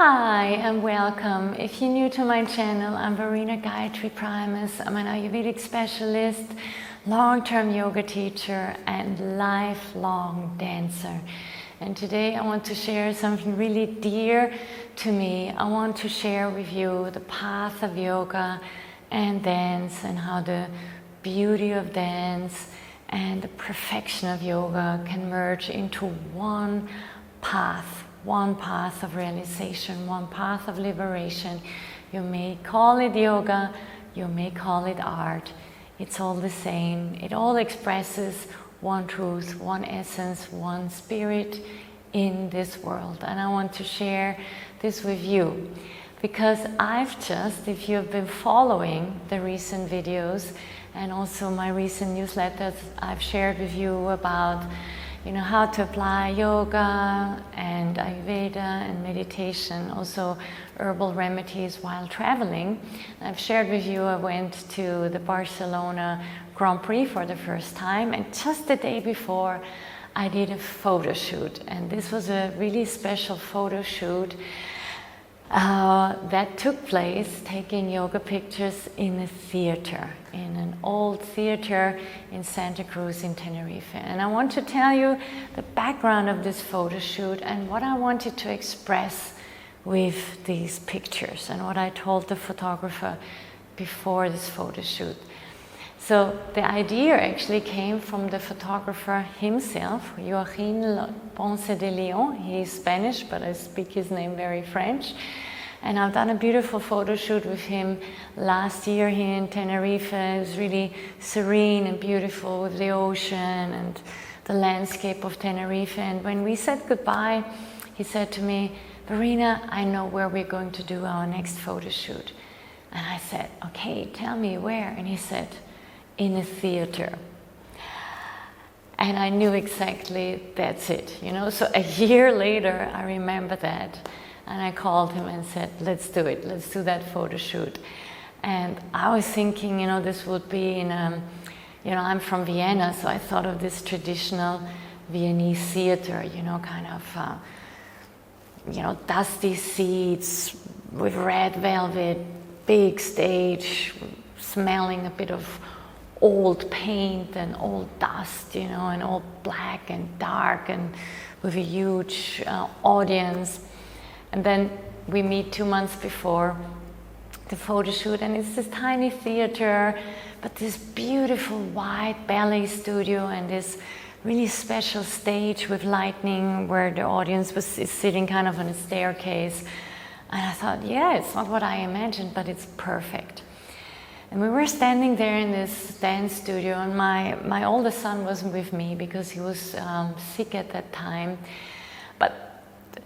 Hi and welcome. If you're new to my channel, I'm Verena Gayatri Primus. I'm an Ayurvedic specialist, long-term yoga teacher and lifelong dancer. And today I want to share something really dear to me. I want to share with you the path of yoga and dance and how the beauty of dance and the perfection of yoga can merge into one path of realization, one path of liberation. You may call it yoga, you may call it art. It's all the same. It all expresses one truth, one essence, one spirit in this world. And I want to share this with you because if you've been following the recent videos and also my recent newsletters, I've shared with you about how to apply yoga and Ayurveda and meditation, also herbal remedies while traveling. I've shared with you I went to the Barcelona Grand Prix for the first time, and just the day before I did a photo shoot, and this was a really special photo shoot that took place taking yoga pictures in a theater, in an old theater in Santa Cruz in Tenerife. And I want to tell you the background of this photo shoot and what I wanted to express with these pictures and what I told the photographer before this photo shoot. So the idea actually came from the photographer himself, Joaquin Ponce de Leon. He's Spanish, but I speak his name very French. And I've done a beautiful photo shoot with him last year here in Tenerife. It was really serene and beautiful with the ocean and the landscape of Tenerife. And when we said goodbye, he said to me, "Verena, I know where we're going to do our next photo shoot." And I said, "Okay, tell me where." And he said, "In a theater." And I knew exactly that's it, So a year later, I remember that. And I called him and said, "Let's do it. Let's do that photo shoot." And I was thinking, this would be in I'm from Vienna, so I thought of this traditional Viennese theater, kind of, dusty seats with red velvet, big stage, smelling a bit of old paint and old dust, and all black and dark and with a huge audience. And then we meet 2 months before the photo shoot, and it's this tiny theater, but this beautiful white ballet studio and this really special stage with lighting where the audience is sitting kind of on a staircase. And I thought, yeah, it's not what I imagined, but it's perfect. And we were standing there in this dance studio, and my oldest son wasn't with me because he was sick at that time, but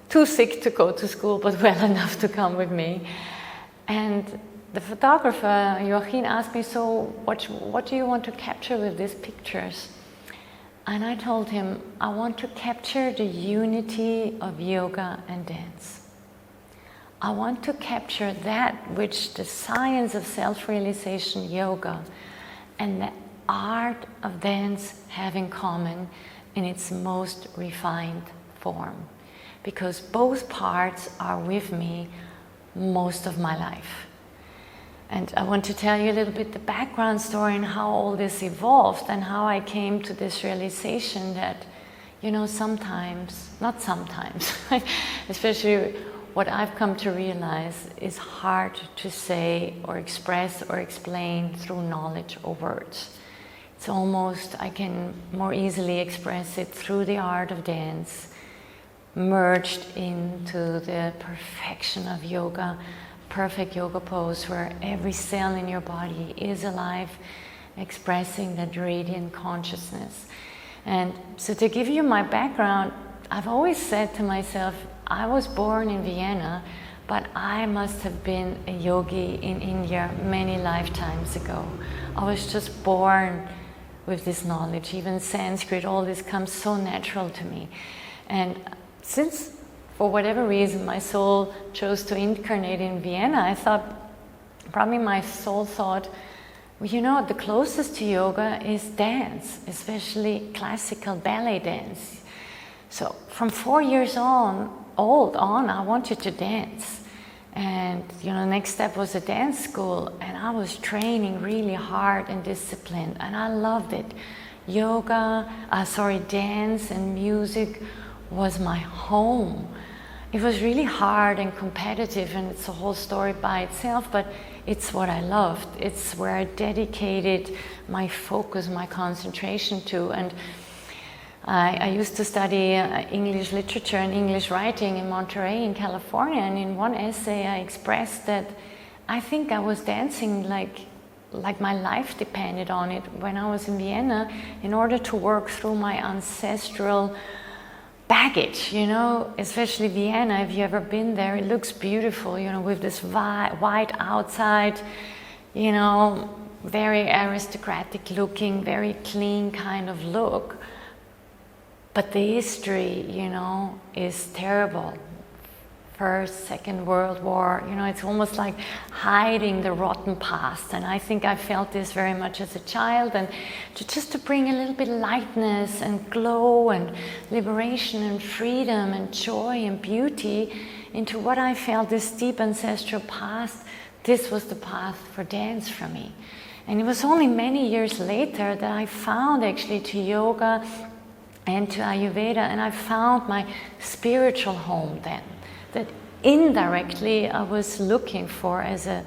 too sick to go to school, but well enough to come with me. And the photographer, Joaquin, asked me, "So what do you want to capture with these pictures?" And I told him, "I want to capture the unity of yoga and dance. I want to capture that which the science of self-realization yoga and the art of dance have in common in its most refined form. Because both parts are with me most of my life." And I want to tell you a little bit the background story and how all this evolved and how I came to this realization that, not sometimes, especially what I've come to realize is hard to say or express or explain through knowledge or words. It's almost, I can more easily express it through the art of dance, merged into the perfection of yoga, perfect yoga pose where every cell in your body is alive, expressing that radiant consciousness. And so to give you my background, I've always said to myself, I was born in Vienna, but I must have been a yogi in India many lifetimes ago. I was just born with this knowledge. Even Sanskrit, all this comes so natural to me. And since, for whatever reason, my soul chose to incarnate in Vienna, I thought, probably my soul thought, well, the closest to yoga is dance, especially classical ballet dance. So from 4 years on, old on, I wanted to dance. And the next step was a dance school, and I was training really hard and disciplined, and I loved it. Dance and music was my home. It was really hard and competitive, and it's a whole story by itself, but it's what I loved. It's where I dedicated my focus, my concentration to. And I used to study English literature and English writing in Monterey in California, and in one essay I expressed that I think I was dancing like my life depended on it when I was in Vienna, in order to work through my ancestral baggage, especially Vienna. If you've ever been there, it looks beautiful, with this white outside, very aristocratic looking, very clean kind of look. But the history, is terrible. First, Second World War, it's almost like hiding the rotten past. And I think I felt this very much as a child. And just to bring a little bit of lightness and glow and liberation and freedom and joy and beauty into what I felt, this deep ancestral past, this was the path for dance for me. And it was only many years later that I found actually to yoga and to Ayurveda, and I found my spiritual home then, that indirectly I was looking for as a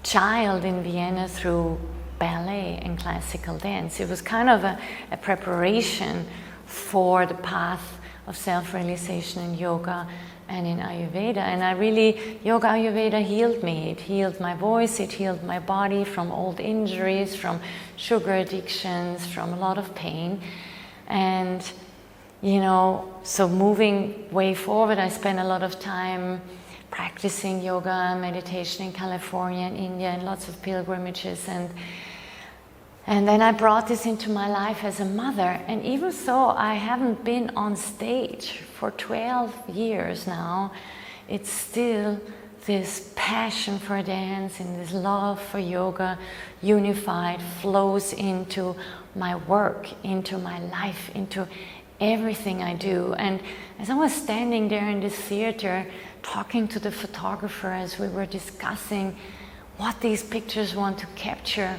child in Vienna through ballet and classical dance. It was kind of a preparation for the path of self-realization in yoga and in Ayurveda. And yoga Ayurveda healed me. It healed my voice, it healed my body from old injuries, from sugar addictions, from a lot of pain. And so moving way forward, I spent a lot of time practicing yoga and meditation in California and India, and lots of pilgrimages, and then I brought this into my life as a mother. And even though I haven't been on stage for 12 years now, it's still this passion for dance and this love for yoga unified flows into my work, into my life, into everything I do. And as I was standing there in this theater talking to the photographer as we were discussing what these pictures want to capture,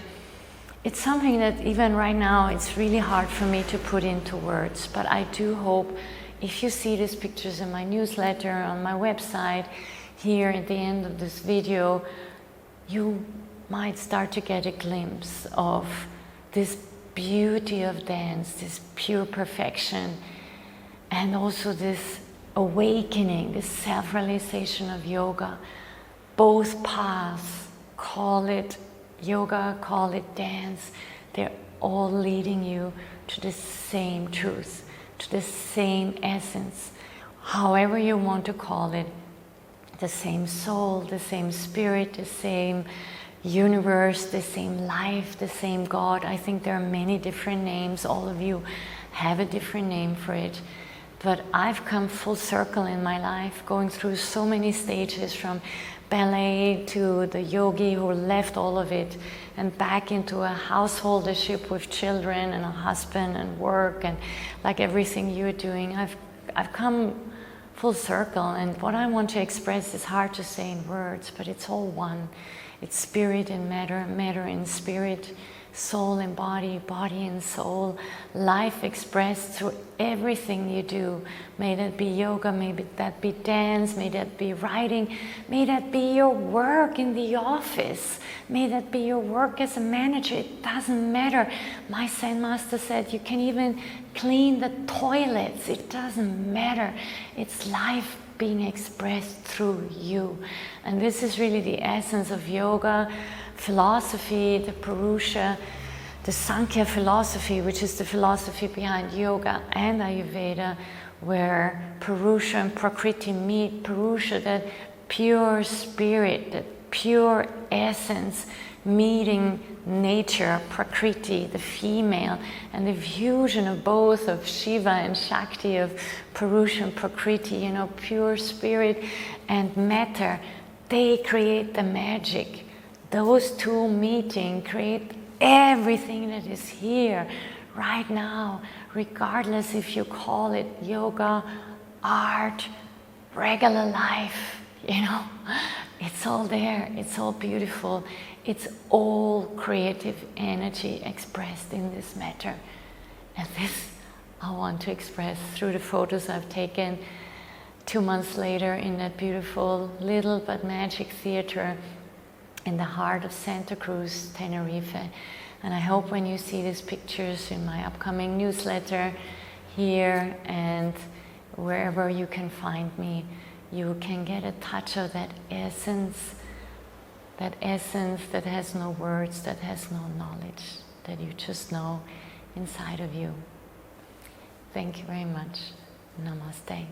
it's something that even right now it's really hard for me to put into words. But I do hope if you see these pictures in my newsletter, on my website, here at the end of this video, you might start to get a glimpse of this beauty of dance, this pure perfection, and also this awakening, this self-realization of yoga. Both paths, call it yoga, call it dance, they're all leading you to the same truth, to the same essence, however you want to call it, the same soul, the same spirit, the same universe, the same life, the same God. I think there are many different names. All of you have a different name for it. But I've come full circle in my life, going through so many stages, from ballet to the yogi who left all of it and back into a householdership with children and a husband and work and like everything you're doing. I've come full circle, and what I want to express is hard to say in words, but it's all one. It's spirit and matter, matter and spirit, soul and body, body and soul, life expressed through everything you do. May that be yoga, may that be dance, may that be writing, may that be your work in the office, may that be your work as a manager. It doesn't matter. My Zen master said you can even clean the toilets. It doesn't matter. It's life being expressed through you. And this is really the essence of yoga philosophy, the Purusha, the Sankhya philosophy, which is the philosophy behind yoga and Ayurveda, where Purusha and Prakriti meet. Purusha, that pure spirit, that pure essence, meeting nature, Prakriti, the female, and the fusion of both, of Shiva and Shakti, of Purusha and Prakriti, pure spirit and matter, they create the magic. Those two meeting create everything that is here right now, regardless if you call it yoga, art, regular life, you know. It's all there, it's all beautiful, it's all creative energy expressed in this matter. And this I want to express through the photos I've taken 2 months later in that beautiful little but magic theater in the heart of Santa Cruz, Tenerife. And I hope when you see these pictures in my upcoming newsletter here and wherever you can find me, you can get a touch of that essence that has no words, that has no knowledge, that you just know inside of you. Thank you very much. Namaste.